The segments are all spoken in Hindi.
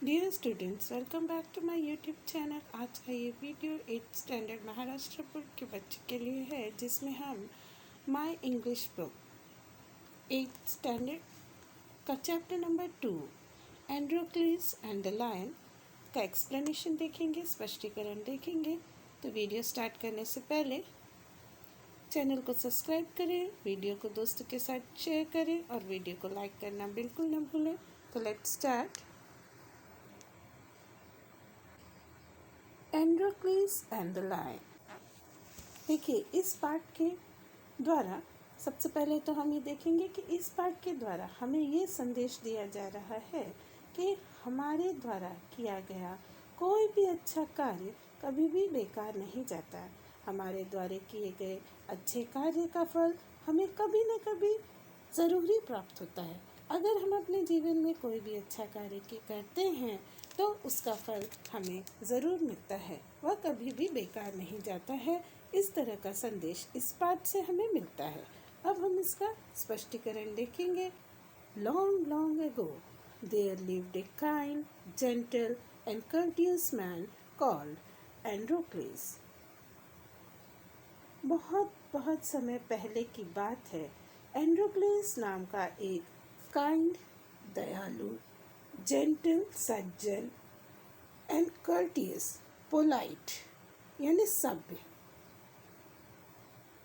Dear students, welcome back to my YouTube channel. आज का ये video 8th standard Maharashtra board के बच्चे के लिए है, जिसमें हम my English book 8th standard का chapter number 2 Androcles and the lion का एक्सप्लेनेशन देखेंगे, स्पष्टीकरण देखेंगे। तो वीडियो स्टार्ट करने से पहले चैनल को सब्सक्राइब करें, वीडियो को दोस्तों के साथ शेयर करें और वीडियो को लाइक करना बिल्कुल न भूलें। तो let's start. Androcles and the lion. देखिए, इस पाठ के द्वारा सबसे पहले तो हम ये देखेंगे कि इस पाठ के द्वारा हमें ये संदेश दिया जा रहा है कि हमारे द्वारा किया गया कोई भी अच्छा कार्य कभी भी बेकार नहीं जाता। हमारे द्वारा किए गए अच्छे कार्य का फल हमें कभी न कभी ज़रूरी प्राप्त होता है। अगर हम अपने जीवन में कोई भी अच्छा कार्य करते हैं तो उसका फल हमें ज़रूर मिलता है, वह कभी भी बेकार नहीं जाता है। इस तरह का संदेश इस पाठ से हमें मिलता है। अब हम इसका स्पष्टीकरण देखेंगे। Long long ago there lived a kind, gentle and courteous man called Androcles. बहुत बहुत समय पहले की बात है। एंड्रोक्लिस नाम का एक काइंड, दयालु, gentle, Sajjan and courteous, polite यानी सभ्य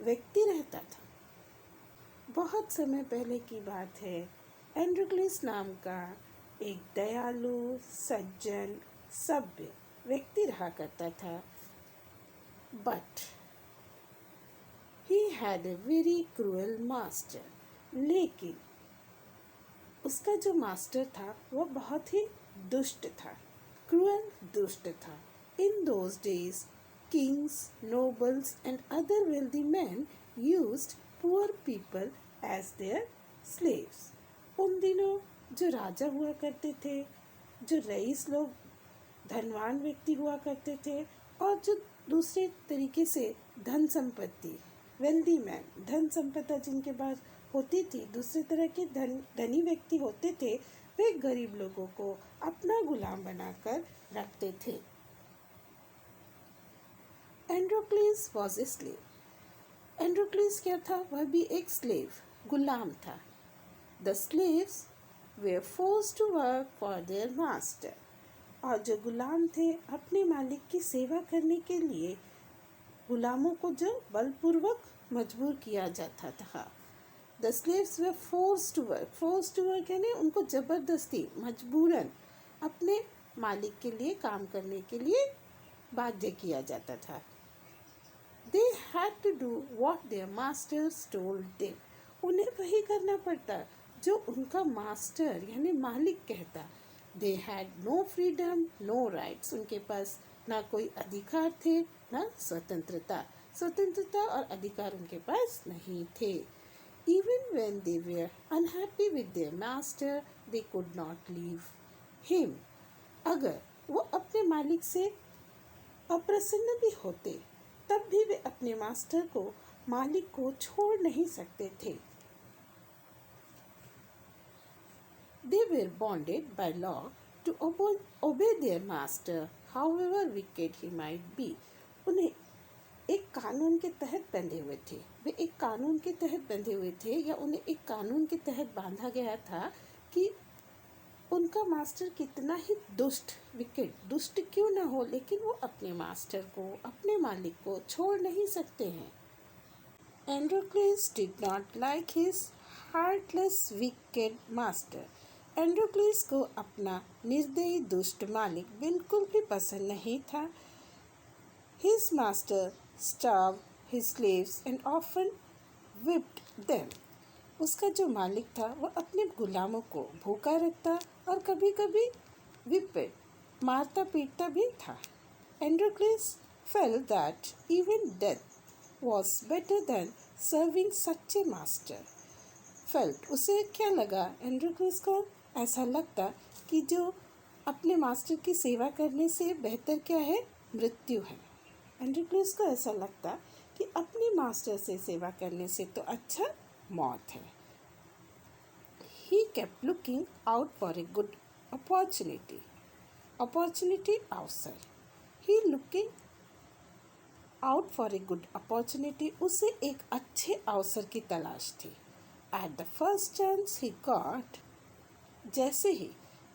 व्यक्ति रहता था। बहुत समय पहले की बात है। एंड्रोक्लिस नाम का एक दयालु, सज्जन, सभ्य व्यक्ति रहा करता था। But he had a very cruel master। लेकिन उसका जो मास्टर था वह बहुत ही दुष्ट था, क्रूअल, दुष्ट था। In those days, kings, nobles and other wealthy men used poor people as their slaves। उन दिनों जो राजा हुआ करते थे, जो रईस लोग, धनवान व्यक्ति हुआ करते थे, और जो दूसरे तरीके से धन संपत्ति, वेल्दी मैन, धन संपदा जिनके पास होती थी, दूसरे तरह के धनी व्यक्ति होते थे, वे गरीब लोगों को अपना गुलाम बनाकर रखते थे। Androcles was a slave. Androcles क्या था? वह भी एक स्लेव, गुलाम था। The slaves were forced to work for their master. और जो गुलाम थे, अपने मालिक की सेवा करने के लिए गुलामों को जो बलपूर्वक मजबूर किया जाता था। The slaves were forced to work. Forced to work यानी उनको जबरदस्ती, मजबूरन अपने मालिक के लिए काम करने के लिए बाध्य किया जाता था। They had to do what their masters told them. उन्हें वही करना पड़ता जो उनका मास्टर यानी मालिक कहता। They had no freedom, no rights. उनके पास ना कोई अधिकार थे, ना स्वतंत्रता। स्वतंत्रता और अधिकार उनके पास नहीं थे। Even when they were unhappy with their master, they could not leave him। अगर वो अपने मालिक से अप्रसन्न भी होते, तब भी वे अपने मास्टर को, मालिक को छोड़ नहीं सकते थे। They were bonded by law to obey their master, however wicked he might be। उन्हें एक कानून के तहत बंधे हुए थे। वे एक कानून के तहत बंधे हुए थे, या उन्हें एक कानून के तहत बांधा गया था कि उनका मास्टर कितना ही दुष्ट, विकेट, दुष्ट क्यों ना हो, लेकिन वो अपने मास्टर को, अपने मालिक को छोड़ नहीं सकते हैं। Androcles did not like his heartless wicked master. Androcles को अपना निर्दयी दुष्ट मालिक बिल्कुल भी पसंद नहीं था। His master starved his slaves and often whipped them। उसका जो मालिक था वह अपने गुलामों को भूखा रखता और कभी कभी whipped, मारता पीटता भी था। Androcles felt that even death was better than serving such a master। Felt, उसे क्या लगा? एंड्रोक्लिस को ऐसा लगता कि जो अपने मास्टर की सेवा करने से बेहतर क्या है? मृत्यु है। एंड्रोक्लिस को ऐसा लगता कि अपने मास्टर से सेवा करने से तो अच्छा मौत है। He kept looking out for a good opportunity। opportunity outside. He looking out for a good opportunity. उसे एक अच्छे अवसर की तलाश थी. At the first chance he got, जैसे ही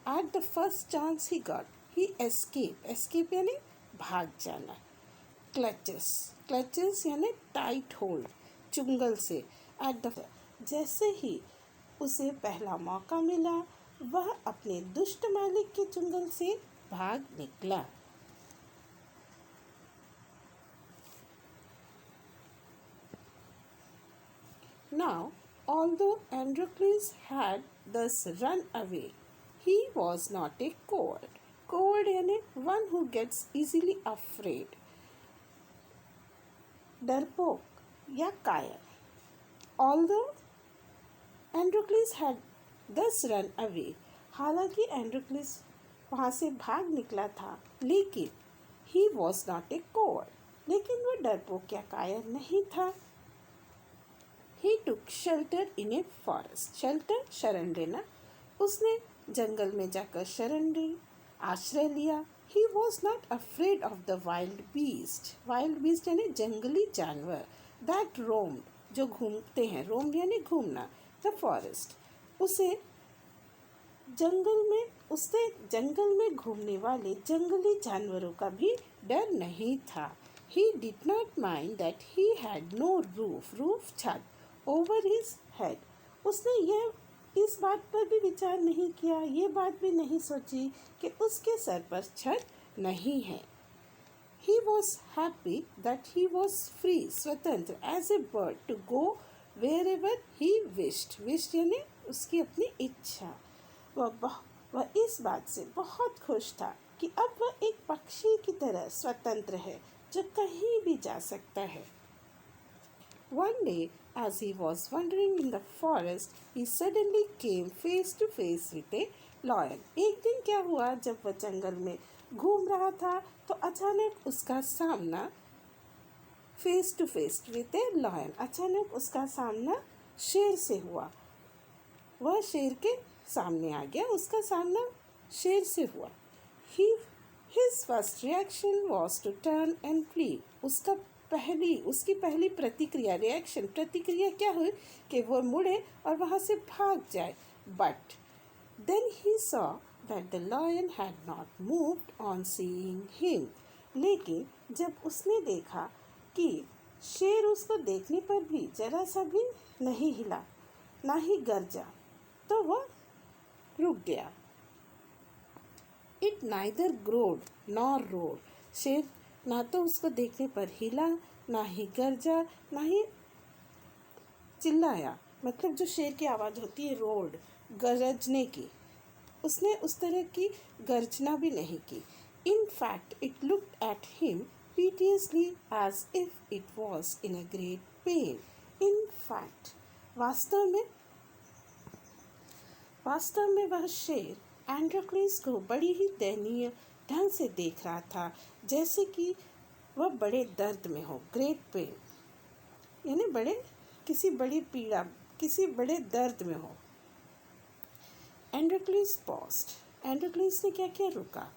at the first chance he got, he escape यानी भाग जाना. Clutches यानी टाइट होल्ड, चुंगल से. at the जैसे ही उसे पहला मौका मिला, वह अपने दुष्ट मालिक के चुंगल से भाग निकला. Now, although Androcles had thus run away, he was not a coward. Coward यानी one who gets easily afraid. डरपोक या कायर. Although Androcles had thus run away, हालांकि एंड्रोक्लिस वहाँ से भाग निकला था, लेकिन he was not a coward, लेकिन वह डरपोक या कायर नहीं था. He took shelter in a forest. Shelter शरण लेना. उसने जंगल में जाकर शरण ली, आश्रय लिया. He was not afraid of the wild beast. Wild beast यानी जंगली जानवर. That roamed, जो घूमते हैं. roam यानी घूमना. The forest. उससे जंगल में घूमने वाले जंगली जानवरों का भी डर नहीं था. He did not mind that he had no roof. Roof छत. Over his head. उसने इस बात पर भी विचार नहीं किया, ये बात भी नहीं सोची कि उसके सर पर छत नहीं है. He was happy that he was free, स्वतंत्र, as a bird to go wherever he wished. Wished यानी उसकी अपनी इच्छा. वह इस बात से बहुत खुश था कि अब वह एक पक्षी की तरह स्वतंत्र है, जो कहीं भी जा सकता है. One day, as he was wandering in the forest, he suddenly came face to face with a lion. एक दिन क्या हुआ, जब वह जंगल में घूम रहा था, तो अचानक उसका सामना face to face with a lion. अचानक उसका सामना शेर से हुआ. वह शेर के सामने आ गया, उसका सामना शेर से हुआ. His first reaction was to turn and flee. उसकी पहली प्रतिक्रिया क्या हुई कि वो मुड़े और वहाँ से भाग जाए. But then he saw that the lion had not moved on seeing him. लेकिन जब उसने देखा कि शेर उसको देखने पर भी जरा सा भी नहीं हिला, ना ही गरजा, तो वह रुक गया. It neither growled nor roared. शेर ना तो उसको देखने पर हिला, ना ही गरजा, ना ही चिल्लाया. मतलब जो शेर की आवाज़ होती है रोड, गरजने की, उसने उस तरह की गर्जना भी नहीं की. In fact, it looked at him piteously as if it was in a great pain. In fact, वास्तव में वह शेर एंड्रोक्लिस को बड़ी ही दयनीय ढंग से देख रहा था, जैसे कि वह बड़े दर्द में हो. ग्रेट पेन यानी किसी बड़ी पीड़ा, किसी बड़े दर्द में हो. Androcles paused. एंड्रोक्लिस ने क्या किया, रुका.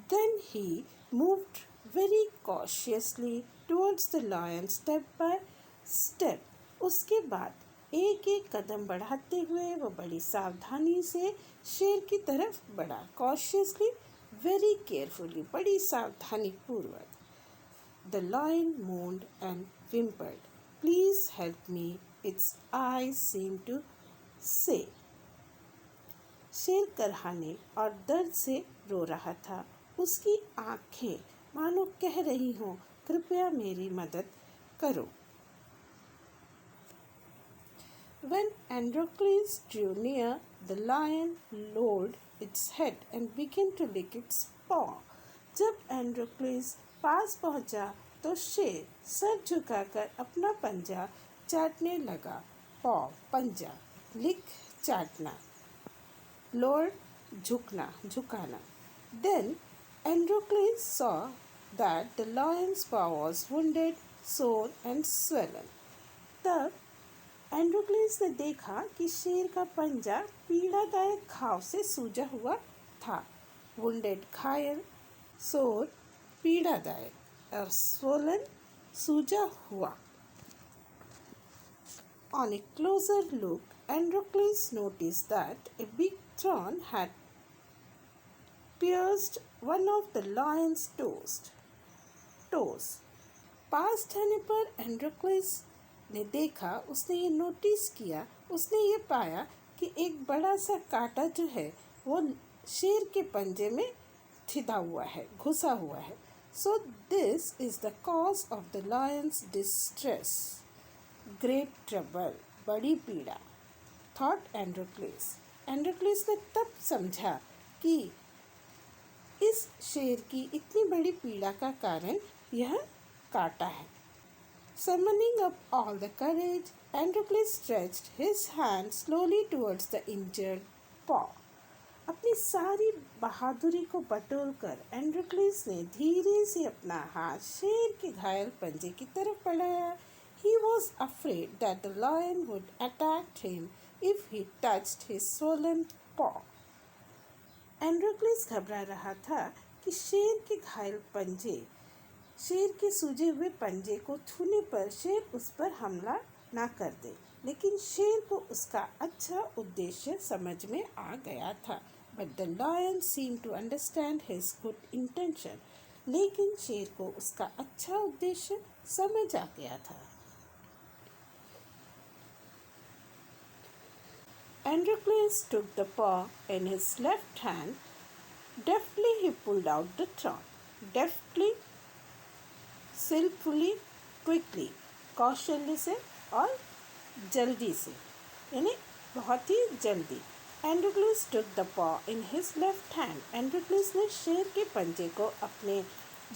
Then he moved very cautiously towards the lion step by step. उसके बाद एक एक कदम बढ़ाते हुए वो बड़ी सावधानी से शेर की तरफ बढ़ा. Cautiously, very carefully, बड़ी सावधानी पूर्वक. The lion moaned and whimpered. Please help me, its eyes seemed to say. शेर करहाने और दर्द से रो रहा था. उसकी आँखें मानो कह रही हों, कृपया मेरी मदद करो. When Androcles drew near, the lion lowered its head and began to lick its paw. जब एंड्रोक्लिस पास पहुंचा तो शेर सर झुकाकर अपना पंजा चाटने लगा. पॉ पंजा, लिक चाटना, lower झुकाना. Then Androcles saw that the lion's paw was wounded, sore and swollen. तब एंड्रोक्लिस ने देखा कि शेर का पंजा पीड़ादायक घाव से सूजा हुआ था. wounded घायल, sore पीड़ादायक और swollen सूजा हुआ. On a closer look, Androcles noticed that a big thorn had pierced one of the lion's toes. पास जाने पर एंड्रोक्लस ने देखा, उसने ये नोटिस किया, उसने ये पाया कि एक बड़ा सा कांटा जो है वो शेर के पंजे में छिदा हुआ है, घुसा हुआ है. So this is the cause of the Lions distress, great trouble, बड़ी पीड़ा, थॉट एंड्रोक्लस. एंड्रोक्लस ने तब समझा कि इस शेर की इतनी बड़ी पीड़ा का कारण यह काटा है. Summoning up all the courage, Androcles stretched his hand slowly towards the injured paw. अपनी सारी बहादुरी को बटोरकर एंड्रोक्लस ने धीरे से अपना हाथ शेर के घायल पंजे की तरफ बढ़ाया. He was afraid that the lion would attack him if he touched his swollen paw. एंड्रोक्लस घबरा रहा था कि शेर के सूजे हुए पंजे को छूने पर शेर उस पर हमला ना कर दे. लेकिन शेर को उसका अच्छा उद्देश्य समझ में आ गया था. But the lion seem to understand his good intention. लेकिन शेर को उसका अच्छा उद्देश्य समझ आ गया था. Androcles took the paw in his left hand. Deftly he pulled out the thorn. Deftly, skillfully, quickly, कौशल्य से और जल्दी से, यानी बहुत ही जल्दी. Androcles took the paw in his left hand. Androcles ने शेर के पंजे को अपने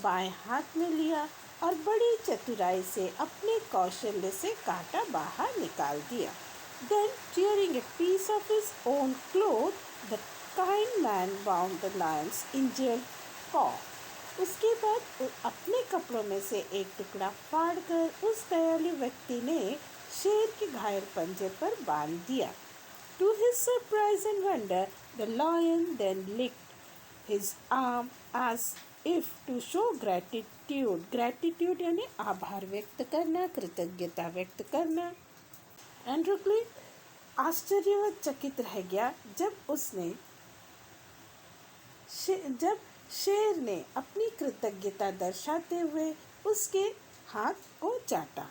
बाएं हाथ में लिया और बड़ी चतुराई से अपने कौशल्य से कांटा बाहर निकाल दिया. Then, tearing a piece of his own cloth, the kind man bound the lion's injured paw. उसके बाद अपने कपड़ों में से एक टुकड़ा फाड़कर उस दयालु व्यक्ति ने शेर के घायल पंजे पर बांध दिया. To his surprise and wonder, the lion then licked his arm as if to show gratitude. Gratitude यानी आभार व्यक्त करना, कृतज्ञता व्यक्त करना. एंड्रोक्लस आश्चर्यचकित रह गया जब शेर ने अपनी कृतज्ञता दर्शाते हुए उसके हाथ को चाटा.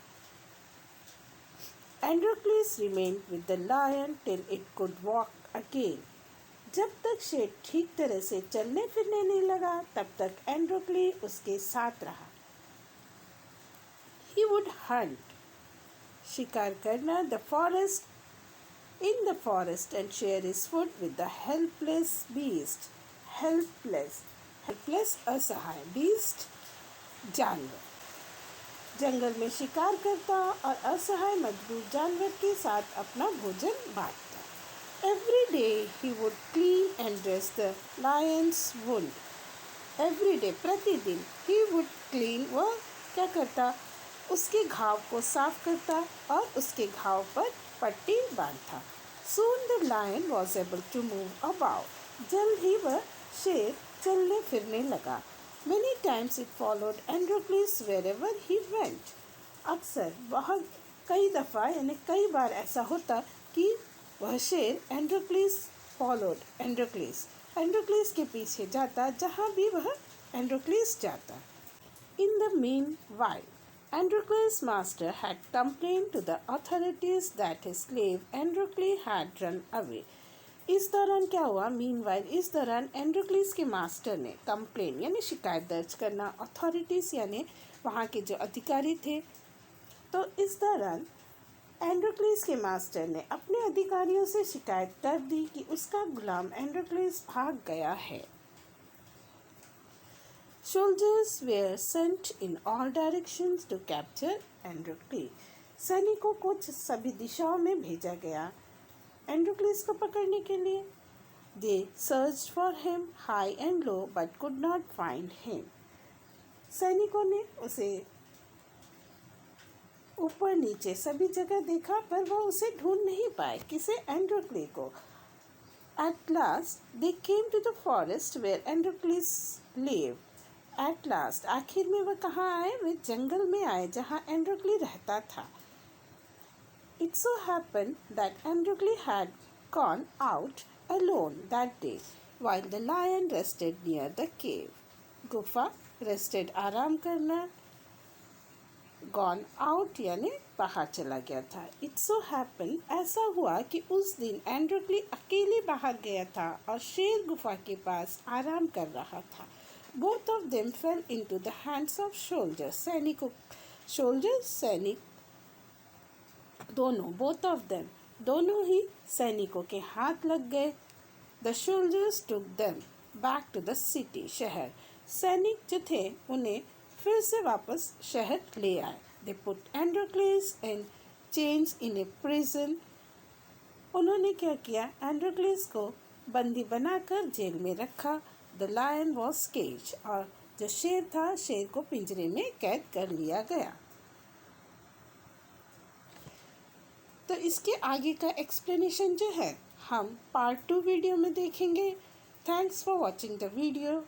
एंड्रोक्लस remained with the lion till it could walk again. जब तक शेर ठीक तरह से चलने फिरने नहीं लगा, तब तक एंड्रोक्लस उसके साथ रहा. He would hunt, शिकार करना, in the forest and share his food with the helpless beast. Helpless असहाय, beast जानवर. जंगल में शिकार करता और असहाय मजबूर जानवर के साथ अपना भोजन बांटता. Every day he would clean and dress the lion's wound. Every day, प्रतिदिन, he would clean, वह क्या करता, उसके घाव को साफ करता और उसके घाव पर पट्टी बांधता. Soon the lion was able to move about. जल्द ही वह शेर चलने फिरने लगा. Many times it followed Androcles wherever he went. अक्सर, बहुत कई दफ़ा यानी कई बार ऐसा होता कि वह शेर एंड्रोक्लस के पीछे जाता जहाँ भी वह एंड्रोक्लस जाता. In the meanwhile, Androcles' master had complained to the authorities that his slave Androcles had run away. इस दौरान क्या हुआ? मीनवाइल, इस दौरान एंड्रोक्लस के मास्टर ने कंप्लेन यानी शिकायत दर्ज करना, अथॉरिटीज़ यानी वहाँ के जो अधिकारी थे. तो इस दौरान एंड्रोक्लस के मास्टर ने अपने अधिकारियों से शिकायत कर दी कि उसका गुलाम एंड्रोक्लस भाग गया है. Soldiers were sent in all directions to capture Androcles. सैनिकों को सभी दिशाओं में भेजा गया एंड्रोक्लस को पकड़ने के लिए. They searched for him high and low but could not find him. सैनिकों ने उसे ऊपर नीचे सभी जगह देखा पर वह उसे ढूंढ नहीं पाए. किसे? एंड्रोक्लस को. At last they came to the forest where Androcles lived. At last आखिर में वह कहाँ आए? वे जंगल में आए जहाँ एंड्रोक्ली रहता था. It so happened that Androcles had gone out alone that day, while the lion rested near the cave. गुफा rested आराम करना, gone out यानी बाहर चला गया था. It so happened ऐसा हुआ कि उस दिन एंड्रोक्ली अकेले बाहर गया था और शेर गुफा के पास आराम कर रहा था. Both of them fell into the hands of soldiers. सैनिक दोनों, both of them, दोनों ही सैनिकों के हाथ लग गए. The soldiers took them back to the city. शहर. सैनिक जो थे उन्हें फिर से वापस शहर ले आए. They put Androcles in chains in a prison. उन्होंने क्या किया? एंड्रोक्लेस को बंदी बनाकर जेल में रखा. The lion was caged. और जो शेर था, शेर को पिंजरे में कैद कर लिया गया. तो इसके आगे का एक्सप्लेनेशन जो है हम पार्ट 2 वीडियो में देखेंगे. Thanks for watching the video.